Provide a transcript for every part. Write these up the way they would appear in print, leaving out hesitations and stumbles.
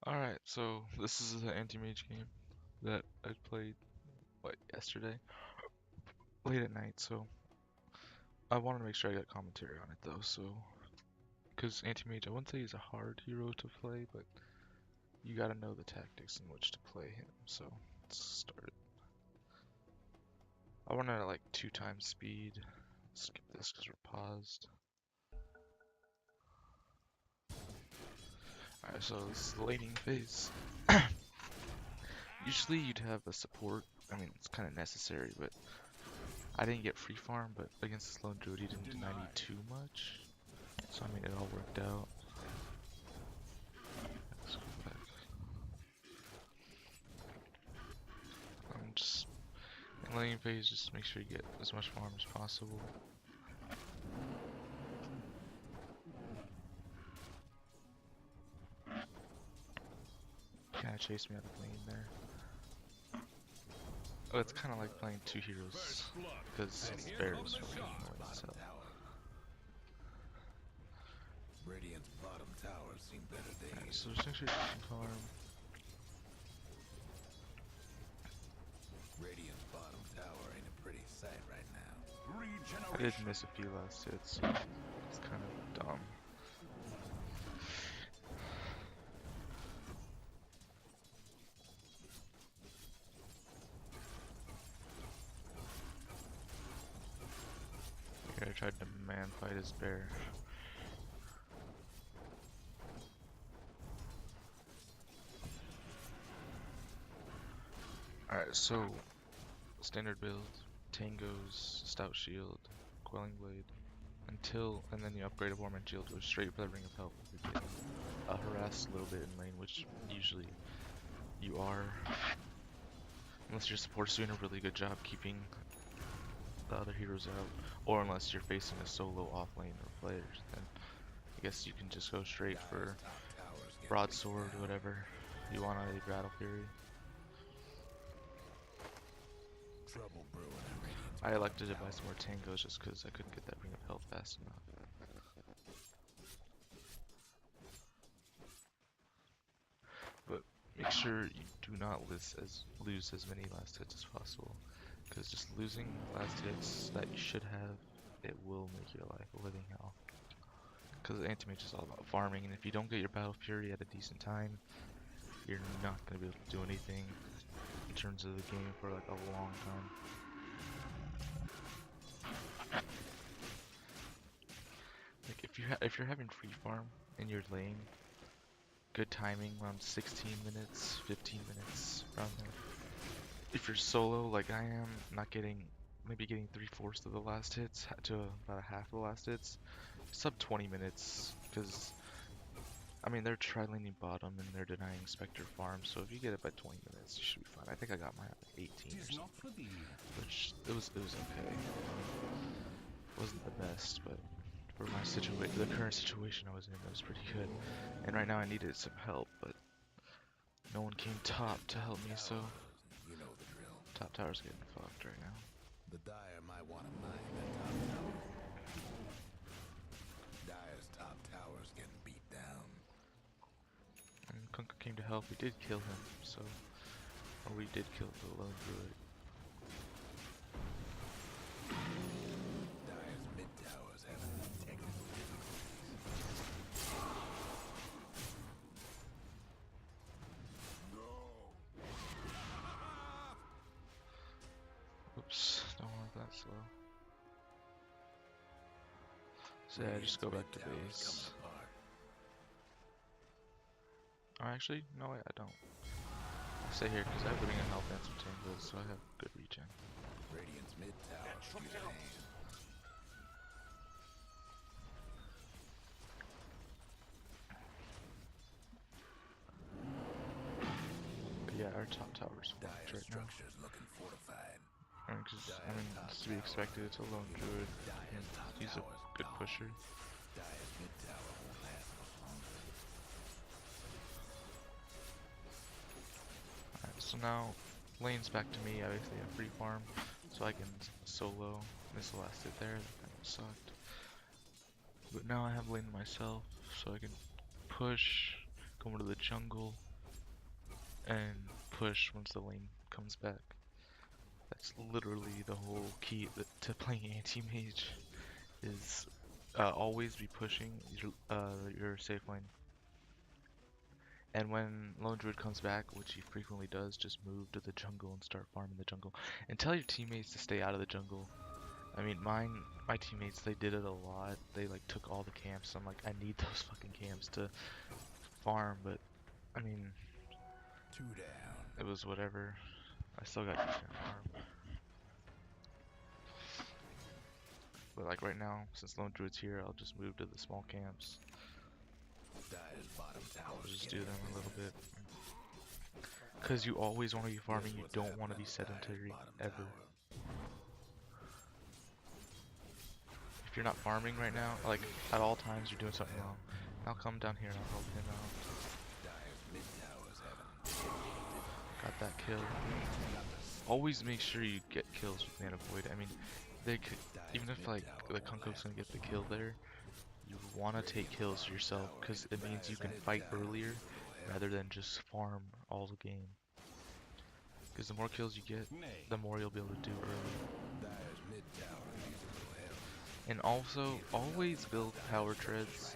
Alright, so this is the anti-mage game that I played yesterday, late at night, so I wanted to make sure I got commentary on it though, so because anti-mage I wouldn't say he's a hard hero to play, but you gotta know the tactics in which to play him, so let's start it. I want it at like 2 times speed. Skip this because we're paused. Alright, so this is the laning phase. Usually you'd have a support. I mean, it's kind of necessary, but I didn't get free farm, but against this lone druid he didn't deny me too much. So I mean, it all worked out. Let's go back. I'm just in laning phase, just make sure you get as much farm as possible. Kinda chased me out of lane there. Oh, it's kinda like playing two heroes, because his bear is really annoying, so. Radiant's bottom tower seen better days. Alright, so just make sure you get some farm. Radiant's bottom tower ain't a pretty sight right now. I did miss a few last hits, so it's kind of dumb. Here I tried to man fight his bear. Alright, so standard build, Tango's Stout Shield, Quelling Blade, and then you upgrade a Warm and Shield, goes straight for the Ring of Help if you're getting harassed a little bit in lane, which usually you are. Unless your support's doing a really good job keeping the other heroes out, or unless you're facing a solo offlane or players, then I guess you can just go straight for broadsword or whatever you want out of your battlefury. Trouble brewing at Radiant's I elected to buy some more tangos just because I couldn't get that ring of health fast enough. But make sure you do not lose as many last hits as possible, because just losing last hits that you should have, it will make your life a living hell. Because anti-mage is all about farming, and if you don't get your battle fury at a decent time, you're not going to be able to do anything in terms of the game for like a long time. Like if you're having free farm in your lane, good timing around 16 minutes, 15 minutes around there. If you're solo like I am, not getting maybe getting 3/4 of the last hits to about a half of the last hits, sub 20 minutes, because I mean they're tri-laning bottom and they're denying Spectre farm, so if you get it by 20 minutes, you should be fine. I think I got mine at 18 or something, which it was okay. It wasn't the best, but for my situation, the current situation I was in, it was pretty good. And right now I needed some help, but no one came top to help me, so you know the drill. top tower's getting fucked right now. The Dire might want to mine that top tower. Dire's top tower's getting beat down. And Kunkka came to help. We did kill him, so or we did kill the lone druid. Dire's mid tower's having technical difficulties. Oops, don't want that slow. So yeah, just go back to base. Or actually, no wait, I don't. I'll stay here because I have the ring of health and some tangles, so I have good regen. Radiant's mid tower needs a hand. But yeah, our top tower's fucked Dire right now. structure's looking fortified. I mean, it's to be expected. It's a lone druid. And he's a good pusher. Dire's mid tower won't last much longer. Alright, so now lane's back to me. I basically have free farm, so I can solo. Miss the last hit there. That kind of sucked. But now I have lane myself, so I can push, go into the jungle, and push once the lane comes back. That's literally the whole key to playing anti-mage is always be pushing your safe lane. And when Lone Druid comes back, which he frequently does, just move to the jungle and start farming the jungle. And tell your teammates to stay out of the jungle. I mean, my teammates, they did it a lot. They like took all the camps. I'm like, I need those fucking camps to farm, but I mean, 2 down. it was whatever. I still got decent farm. But like right now, since Lone Druid's here, I'll just move to the small camps. Dire's bottom tower. I'll just do them a little bit. Cause you always want to be farming, you don't want to be sedentary, ever. If you're not farming right now, like at all times you're doing something wrong. I'll come down here and I'll help him out. Got that kill. Always make sure you get kills with Mana Void. I mean, they could, even if like the Kunko's gonna get the kill there, you want to take kills yourself because it means you can fight earlier rather than just farm all the game. Because the more kills you get, the more you'll be able to do early. And also, always build power treads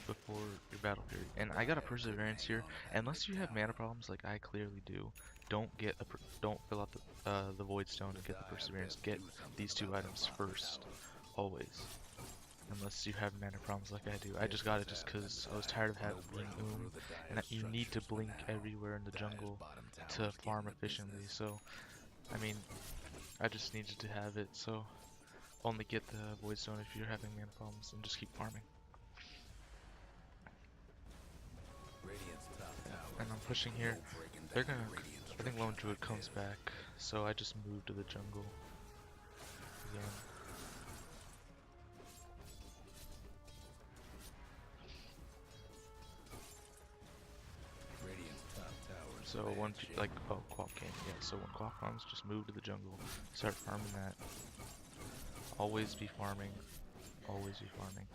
before your battle period. And I got a perseverance here. Unless you have mana problems like I clearly do, don't fill out the void stone and get the perseverance. Get these 2 items first, always. Unless you have mana problems like I do. I just got it just because I was tired of having and you need to blink everywhere in the jungle to farm efficiently. So, I mean, I just needed to have it. So, only get the void stone if you're having mana problems and just keep farming. And I'm pushing here. They're gonna. I think Lone Druid comes back, so I just moved to the jungle again. So when Quap came, yeah. So when Quap comes, just move to the jungle, start farming that. Always be farming. Always be farming.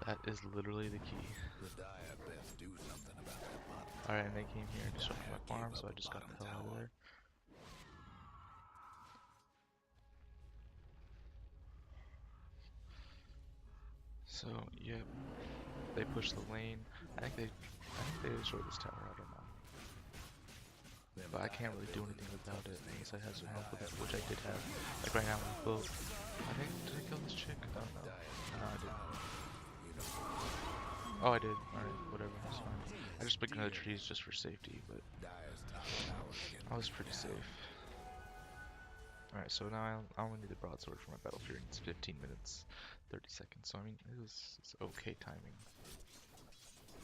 That is literally the key. Alright, and they came here and disrupted my farm, so I just got the hell out of there. So, yep. They pushed the lane. I think they destroyed this tower, I don't know. But I can't really do anything without it unless I have some help with it, which I did have. Like right now with both. Did I kill this chick? I don't know. No, I didn't. Oh, I did. Alright, whatever, it's fine. I just picked another trees just for safety, but I was pretty safe. Alright, so now I only need the broadsword for my battlefury. It's 15 minutes, 30 seconds, so I mean, it's okay timing.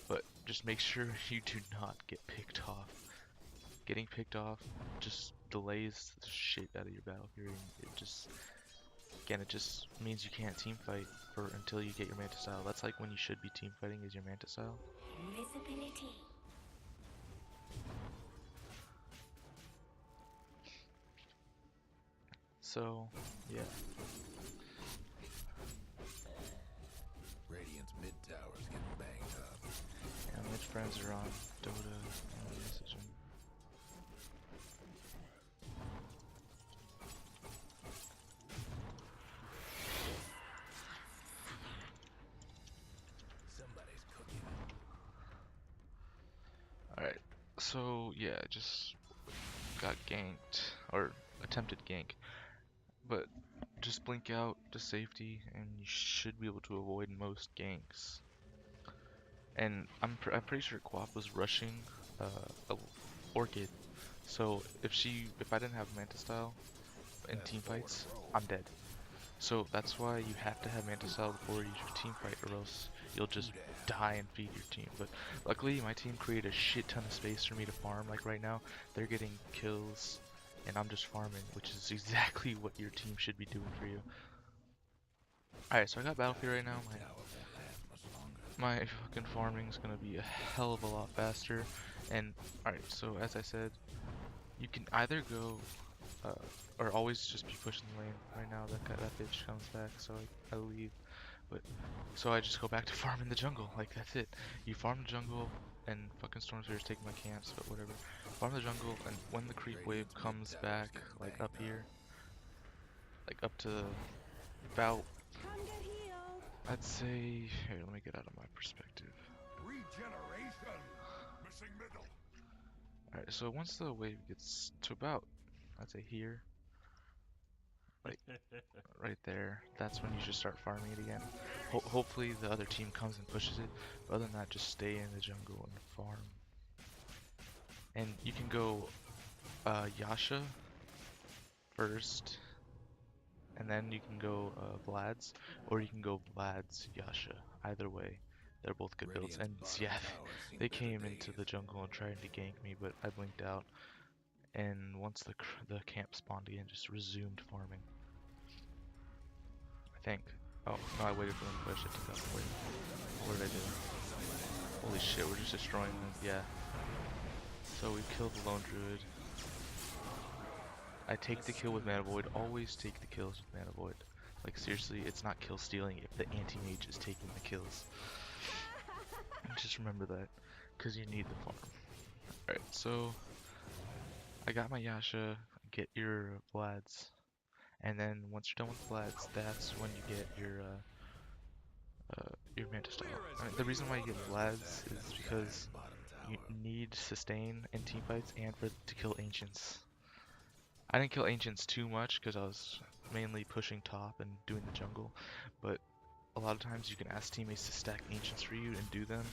But just make sure you do not get picked off. Getting picked off just delays the shit out of your battlefury. It just means you can't team fight until you get your Manta style. That's like when you should be team fighting is your Manta style. Invisibility. So, yeah. Radiant's mid tower's getting banged up. And my friends are on Dota. I'll message them. Somebody's cooking. Alright, so yeah, just got ganked, or attempted gank, but just blink out to safety and you should be able to avoid most ganks. And I'm pretty sure Quap was rushing a Orchid, so if I didn't have Manta style in team fights, I'm dead. So that's why you have to have Manta style before you team fight, or else you'll just die and feed your team. But luckily my team created a shit ton of space for me to farm. Like right now they're getting kills and I'm just farming, which is exactly what your team should be doing for you. Alright, so I got battlefield right now. My fucking farming is gonna be a hell of a lot faster. And alright, so as I said, you can either go or always just be pushing the lane. Right now that bitch comes back, so I leave. But so I just go back to farming the jungle. Like that's it. You farm the jungle, and fucking Storm Spirit's taking my camps, but whatever. Farm the jungle, and when the creep wave comes back, like up here, like up to about, I'd say, here, let me get out of my perspective. Regeneration. Missing middle. Alright, so once the wave gets to about, I'd say here, like right there, that's when you should start farming it again. Hopefully the other team comes and pushes it, but other than that, just stay in the jungle and farm. And you can go Yasha first, and then you can go Vlad's, or you can go Vlad's Yasha. Either way, they're both good builds. And yeah, they came into the jungle and tried to gank me, but I blinked out. And once the camp spawned again, just resumed farming. I think. Oh no, I waited for them to push. I took out the wave. What did I do? Holy shit, we're just destroying them. Yeah. So we killed the lone druid. I take the kill with Mana Void. Always take the kills with Mana Void. Like seriously, it's not kill stealing if the anti-mage is taking the kills. Just remember that, because you need the farm. Alright, so I got my Yasha. Get your Vlads, and then once you're done with Vlads, that's when you get your Manta Style. The reason why you get Vlads is because you need sustain in team fights and to kill ancients. I didn't kill ancients too much because I was mainly pushing top and doing the jungle, but a lot of times you can ask teammates to stack ancients for you and do them,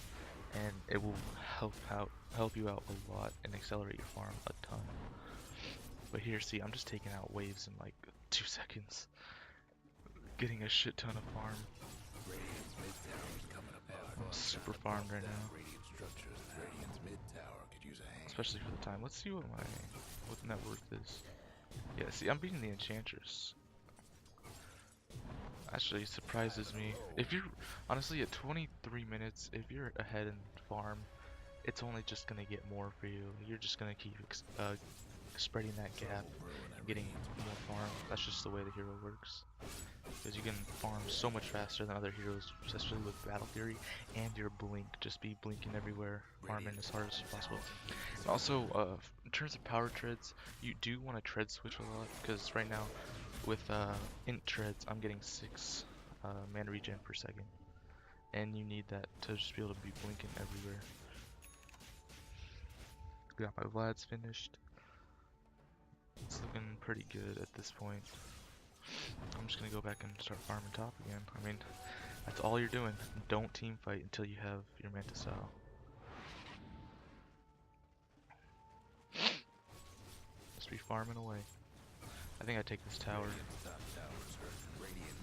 and it will help you out a lot and accelerate your farm a ton. But here, see, I'm just taking out waves in like 2 seconds, getting a shit ton of farm. I'm super farmed right now, especially for the time. Let's see what net worth is. Yeah, see, I'm beating the Enchantress. Actually, surprises me. If you're honestly at 23 minutes, if you're ahead in farm, it's only just gonna get more for you. You're just gonna keep spreading that gap and getting more farm. That's just the way the hero works. Because you can farm so much faster than other heroes, especially with battlefury and your blink. Just be blinking everywhere, farming as hard as possible. And also, in terms of power treads, you do want to tread switch a lot, because right now with int treads, I'm getting 6 mana regen per second, and you need that to just be able to be blinking everywhere. Got my Vlad's finished. It's looking pretty good at this point. I'm just gonna go back and start farming top again. I mean, that's all you're doing. Don't team fight until you have your Manta Style. Just be farming away. I think I take this tower.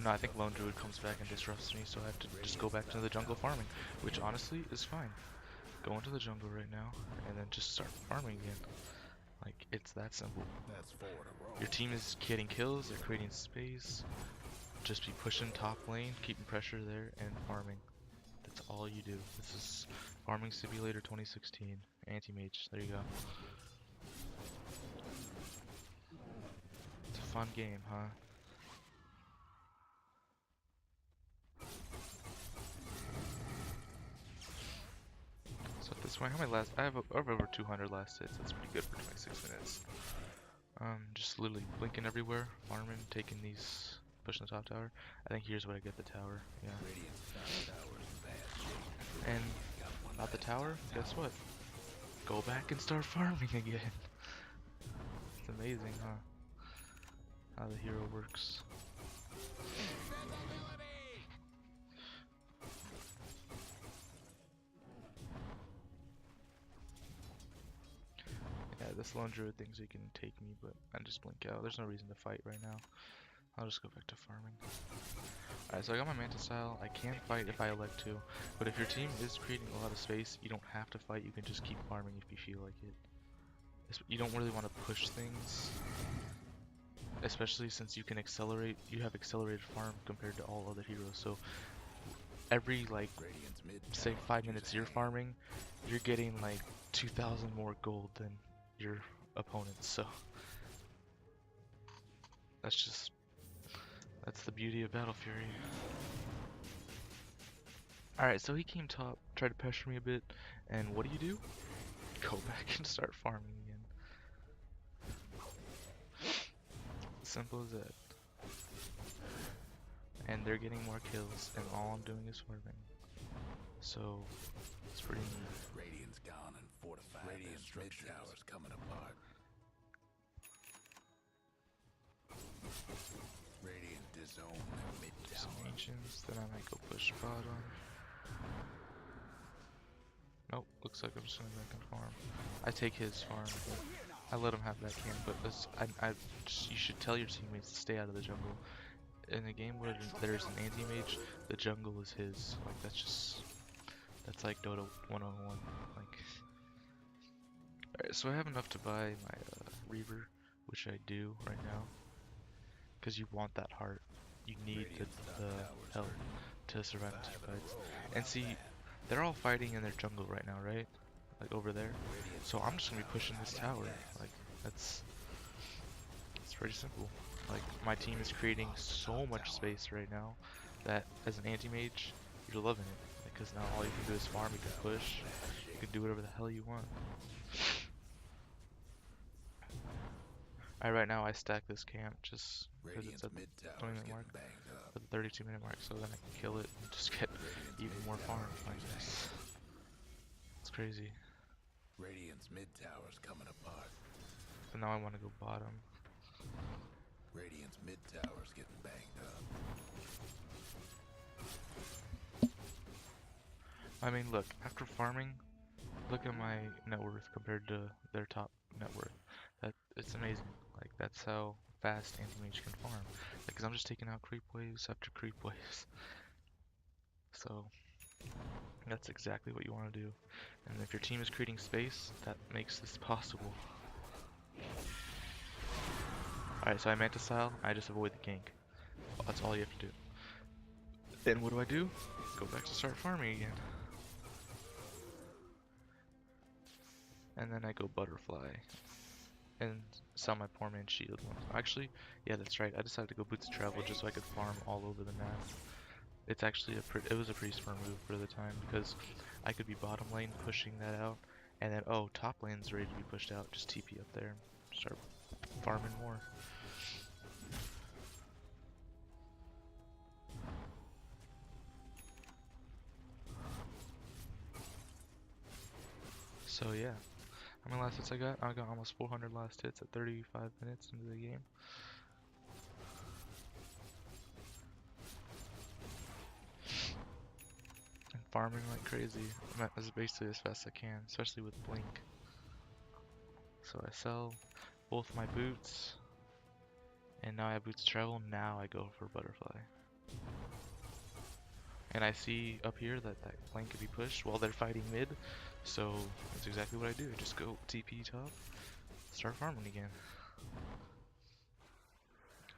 No, I think Lone Druid comes back and disrupts me, so I have to just go back to the jungle farming, which honestly is fine. Go into the jungle right now, and then just start farming again. Like, it's that simple. Your team is getting kills, they're creating space. Just be pushing top lane, keeping pressure there, and farming. That's all you do. This is Farming Simulator 2016. Anti-Mage, there you go. It's a fun game, huh? So at this point, I have over 200 last hits. That's pretty good for 26 minutes. Just literally blinking everywhere, farming, taking these, pushing the top tower. I think here's where I get the tower. Yeah. And not the tower. Guess what? Go back and start farming again. It's amazing, huh? How the hero works. Yeah, this lone druid thinks he can take me, but I just blink out. There's no reason to fight right now. I'll just go back to farming. Alright, so I got my Manta Style. I can fight if I elect to, but if your team is creating a lot of space, you don't have to fight. You can just keep farming if you feel like it. You don't really want to push things, especially since you can accelerate. You have accelerated farm compared to all other heroes. So every, like, say 5 minutes you're farming, you're getting like 2,000 more gold than your opponents. So that's the beauty of battlefury. Alright, so he came top, tried to pressure me a bit, and what do? Go back and start farming again. Simple as that. And they're getting more kills, and all I'm doing is farming. So, it's pretty neat. Radiant's gone and fortified. Radiant's mid tower's coming apart. Radiant disown their mid Some tower. ancients, then I might go push bottom. Nope, looks like I'm just gonna go back and farm. I take his farm, but I let him have that camp, but you should tell your teammates to stay out of the jungle. In a game where there's an anti-mage, the jungle is his. Like, that's like Dota 101. Like, alright, so I have enough to buy my Reaver, which I do right now. Because you want that heart. You need the health to survive the team fights. And see, they're all fighting in their jungle right now, right? Like over there. So I'm just gonna be pushing this tower. Like, it's pretty simple. Like, my team is creating so much space right now that as an anti-mage, you're loving it. Because now all you can do is farm, you can push, you can do whatever the hell you want. Alright, right now I stack this camp just because it's at the 20-minute mark, at the 32-minute mark, so then I can kill it and just get even more farm. Like, it's crazy. Radiant's mid tower's coming apart. But now I want to go bottom. Radiant's mid tower's getting banged up. I mean, look, after farming, look at my net worth compared to their top net worth. It's amazing. Like, that's how fast anti-mage can farm. Because I'm just taking out creep waves after creep waves. So, that's exactly what you want to do. And if your team is creating space, that makes this possible. Alright, so I Manticile, I just avoid the gank. That's all you have to do. Then what do? Go back to start farming again. And then I go butterfly. And sell my poor man's shield one. Actually, yeah, that's right. I decided to go boots of travel just so I could farm all over the map. It's actually it was a pretty smart move for the time because I could be bottom lane pushing that out, and then top lane's ready to be pushed out. Just TP up there and start farming more. So yeah. How many last hits I got? I got almost 400 last hits at 35 minutes into the game. And farming like crazy. I'm as basically as fast as I can, especially with Blink. So I sell both my boots, and now I have boots to travel. Now I go for butterfly. And I see up here that flank could be pushed while they're fighting mid, so that's exactly what I do. Just go TP top, start farming again.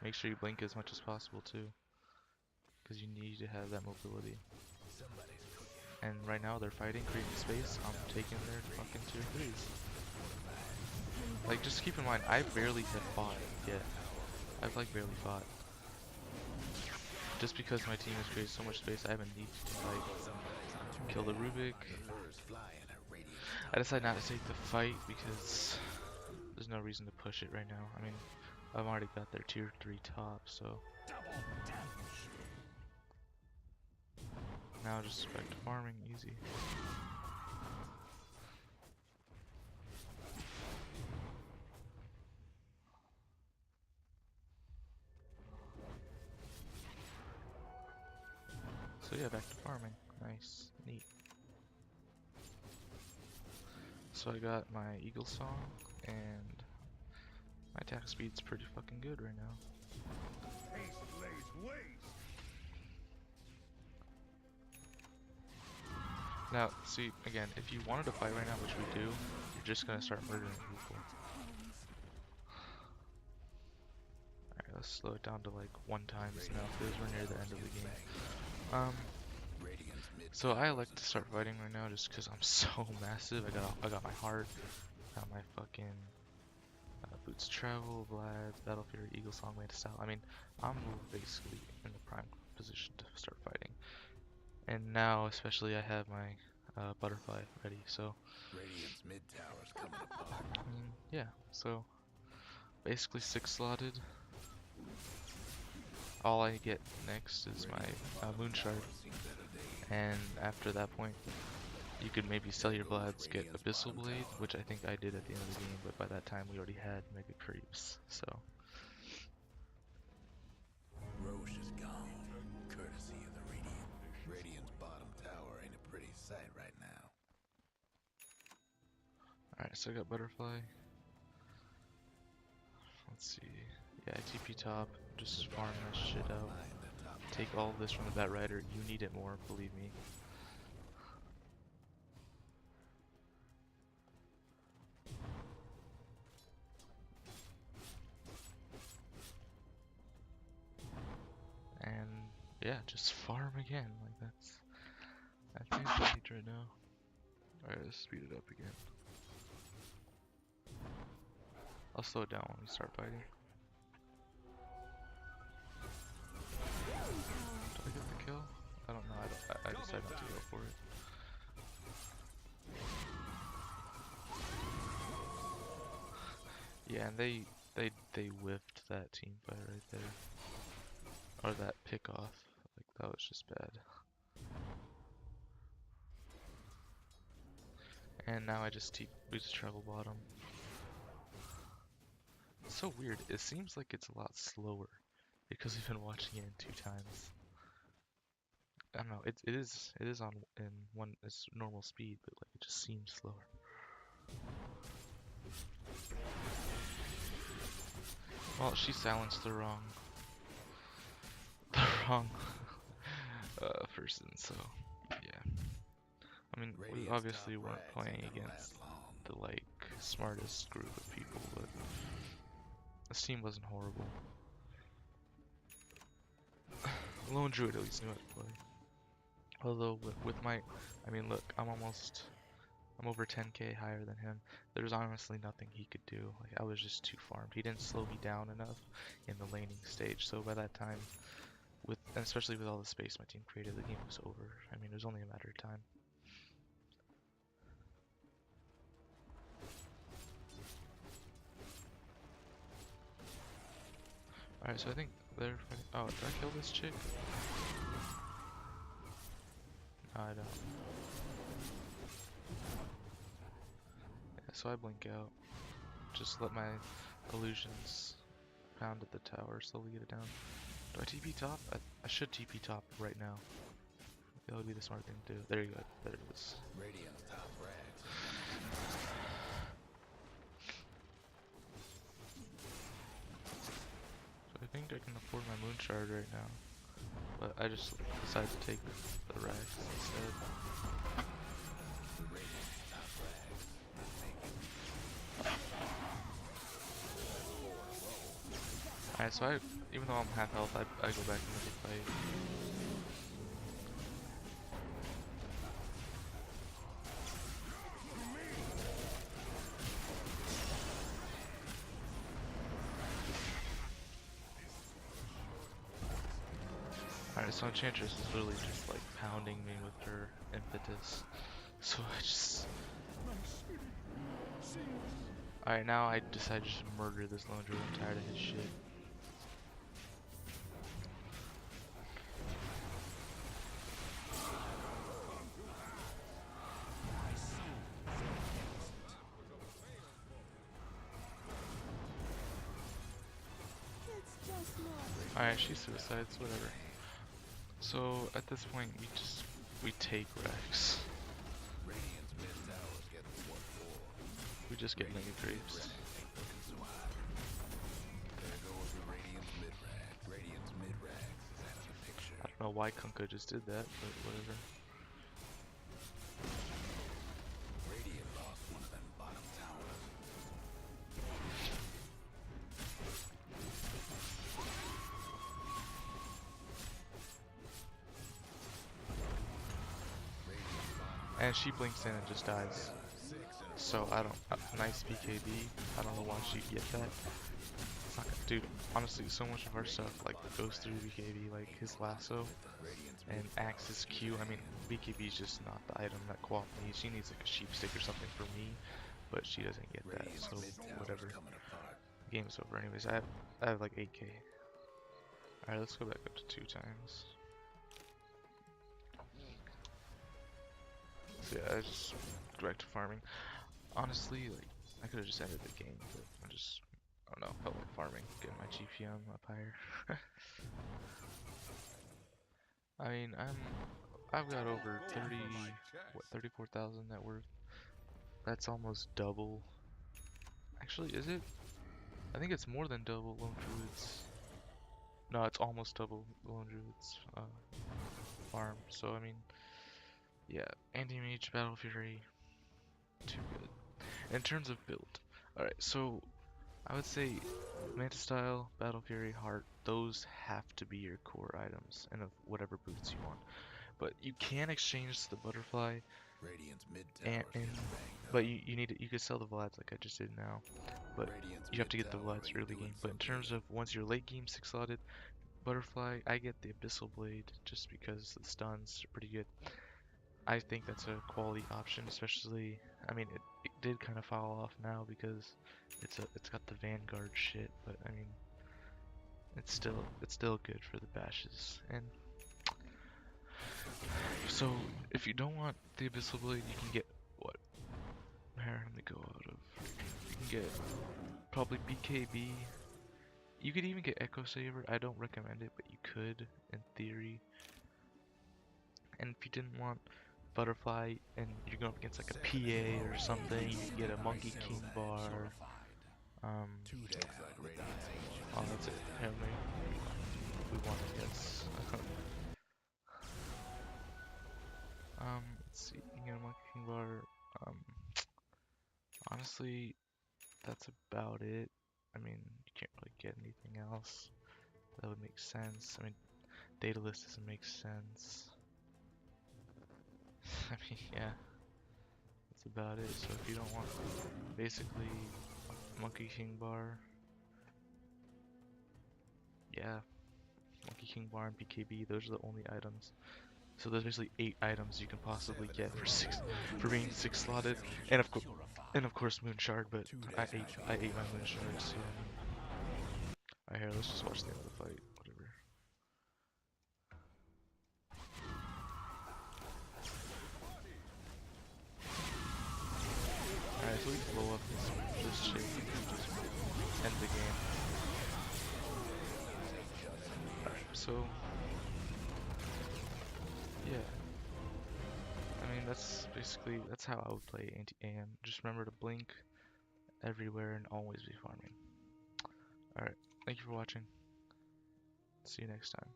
Make sure you blink as much as possible too, because you need to have that mobility. And right now they're fighting, creating space. I'm taking their fucking tier 3s. Like, just keep in mind, I barely have fought yet. I've like barely fought. Just because my team has created so much space, I haven't needed to like kill the Rubik. I decided not to take the fight because there's no reason to push it right now. I mean, I've already got their tier 3 top, so now just back to farming, easy. So yeah, back to farming. Nice, neat. So I got my Eagle Song, and my attack speed's pretty fucking good right now. Haste lays waste. Now, see, again, if you wanted to fight right now, which we do, you're just gonna start murdering people. Alright, let's slow it down to like 1 times now, because we're near the end of the game. So I like to start fighting right now just because I'm so massive. I got my heart, got my fucking boots travel, Vlad, battlefury, Eagle Song, Manticile. I mean, I'm basically in the prime position to start fighting. And now, especially, I have my butterfly ready. So, Radiant's mid tower's coming apart. I mean, yeah. So, basically 6 slotted. All I get next is my moon shard, and after that point, you could maybe sell your bloods, get Abyssal Blade, which I think I did at the end of the game, but by that time we already had Mega Creeps, so. Roche is gone, courtesy of the Radiant. Radiant's bottom tower ain't a pretty sight right now. Alright, so I got Butterfly. Let's see. Yeah, TP top, just farm that shit out. Take all this from the Bat Rider, you need it more, believe me. And yeah, just farm again, like that's the page right now. Alright, let's speed it up again. I'll slow it down when we start fighting. Did I get the kill? I don't know, I decided not to go for it. Yeah, and they whiffed that team fight right there. Or that pick off. Like, that was just bad. And now we just travel bottom. It's so weird. It seems like it's a lot slower because we've been watching it in 2 times. I don't know. It is on in one its normal speed, but like it just seems slower. Well, she silenced the wrong person, so yeah. I mean, we obviously weren't playing against the like smartest group of people, but this team wasn't horrible. Lone Druid at least knew how to play. Although with my, I mean, look, I'm over 10k higher than him. There's honestly nothing he could do. Like, I was just too farmed. He didn't slow me down enough in the laning stage. So by that time, and especially with all the space my team created, the game was over. I mean, it was only a matter of time. Alright, so I think they're fighting. Oh, did I kill this chick? No, I don't. Yeah, so I blink out. Just let my illusions pound at the tower, slowly get it down. Do I TP top? I should TP top right now. That would be the smart thing to do. There you go. There it is. Radiant's top rags. So I think I can afford my moon shard right now. But I just decided to take the rags instead. Alright, so even though I'm half health, I go back into the fight. Alright, so Enchantress is literally just like pounding me with her impetus. So I just... Alright, now I decided to just murder this Lone Druid. I'm tired of his shit. Alright, she suicides, whatever. So at this point, we take Rex. We just get Mega Creeps. I don't know why Kunkka just did that, but whatever. And she blinks in and just dies. So I don't, nice BKB. I don't know why she'd get that. It's not gonna, dude, honestly, so much of our stuff like goes through BKB, like his lasso. And Axe's Q, I mean, BKB is just not the item that Quap needs. She needs like a sheep stick or something for me, but she doesn't get that, so whatever. Game's over anyways. I have like 8k. Alright, let's go back up to 2 times. So yeah, I just go back to farming. Honestly, like, I could have just ended the game, but I don't know, felt like farming, getting my GPM up higher. I mean, I've got over 34,000 net worth. That's almost double. Actually, is it? I think it's more than double Lone Druid's. No, it's almost double Lone Druid's farm. So I mean, yeah, anti-mage, battlefury, too good. In terms of build, all right. So I would say Manta Style, battlefury, heart. Those have to be your core items, and of whatever boots you want. But you can exchange the butterfly, but you need to, you could sell the Vlads like I just did now. But you have to get the Vlads early game. But in terms of once you're late game 6 slotted, butterfly, I get the Abyssal Blade just because the stuns are pretty good. I think that's a quality option, especially, I mean, it did kind of fall off now because it's got the Vanguard shit, but I mean, it's still good for the bashes. And so if you don't want the Abyssal Blade, you can get what? Here, let me go out of. You can get probably BKB. You could even get Echo Saver. I don't recommend it, but you could in theory. And if you didn't want Butterfly and you're going up against like a PA or something, you can get a Monkey King bar. Oh, that's it. Apparently, we won, I guess. Let's see. You can get a Monkey King bar. Honestly, that's about it. I mean, you can't really get anything else that would make sense. I mean, data list doesn't make sense. I mean, yeah, that's about it. So if you don't want, basically, Monkey King bar, yeah, Monkey King bar and BKB, those are the only items. So there's basically 8 items you can possibly get for being 6 slotted, and of course Moon Shard. But I ate my Moon Shard, so alright, here, let's just watch the end of the fight. Whatever. Alright, so we can blow up this shit and just end the game. Alright, so yeah. I mean, that's how I would play anti-AM. Just remember to blink everywhere and always be farming. Alright, thank you for watching. See you next time.